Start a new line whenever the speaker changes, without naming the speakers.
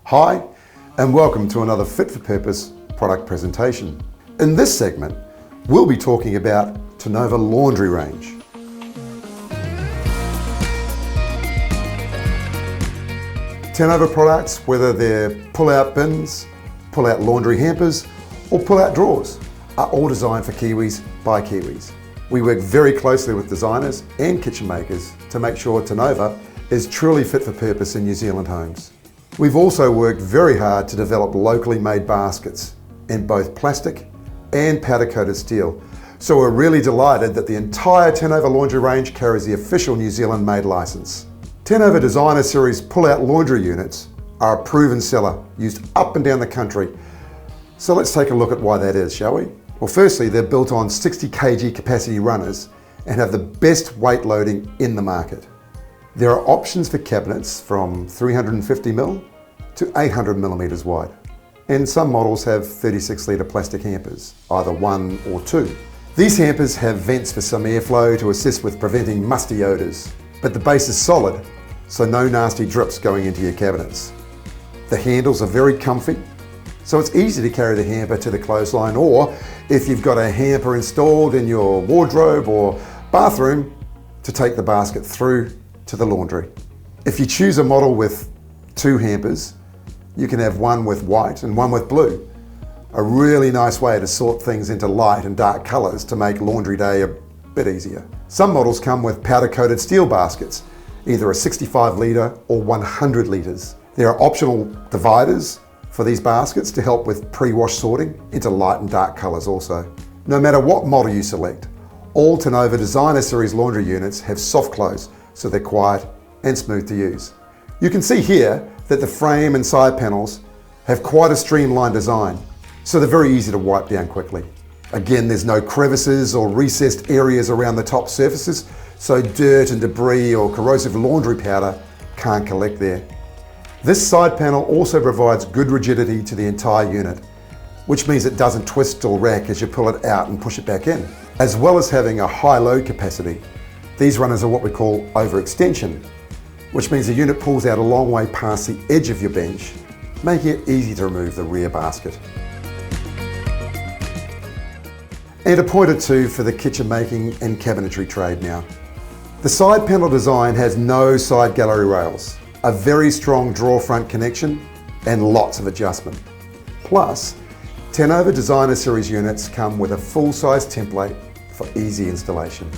Hi, and welcome to another Fit for Purpose product presentation. In this segment, we'll be talking about Tanova laundry range. Tanova products, whether they're pull-out bins, pull-out laundry hampers, or pull-out drawers, are all designed for Kiwis by Kiwis. We work very closely with designers and kitchen makers to make sure Tanova is truly fit for purpose in New Zealand homes. We've also worked very hard to develop locally made baskets in both plastic and powder-coated steel. So we're really delighted that the entire Tanova laundry range carries the official New Zealand made license. Tanova Designer Series pull-out laundry units are a proven seller used up and down the country. So let's take a look at why that is, shall we? Well, firstly, they're built on 60 kg capacity runners and have the best weight loading in the market. There are options for cabinets from 350mm to 800mm wide. And some models have 36-litre plastic hampers, either one or two. These hampers have vents for some airflow to assist with preventing musty odours. But the base is solid, so no nasty drips going into your cabinets. The handles are very comfy, so it's easy to carry the hamper to the clothesline, or if you've got a hamper installed in your wardrobe or bathroom, to take the basket through to the laundry. If you choose a model with two hampers, you can have one with white and one with blue. A really nice way to sort things into light and dark colours to make laundry day a bit easier. Some models come with powder-coated steel baskets, either a 65 litre or 100 litres. There are optional dividers for these baskets to help with pre-wash sorting into light and dark colours also. No matter what model you select, all Tanova Designer Series laundry units have soft close, so they're quiet and smooth to use. You can see here that the frame and side panels have quite a streamlined design, so they're very easy to wipe down quickly. Again, there's no crevices or recessed areas around the top surfaces, so dirt and debris or corrosive laundry powder can't collect there. This side panel also provides good rigidity to the entire unit, which means it doesn't twist or rack as you pull it out and push it back in. As well as having a high load capacity, these runners are what we call overextension, which means the unit pulls out a long way past the edge of your bench, making it easy to remove the rear basket. And a point or two for the kitchen making and cabinetry trade now. The side panel design has no side gallery rails, a very strong drawer front connection, and lots of adjustment. Plus, Tanova Designer Series units come with a full-size template for easy installation.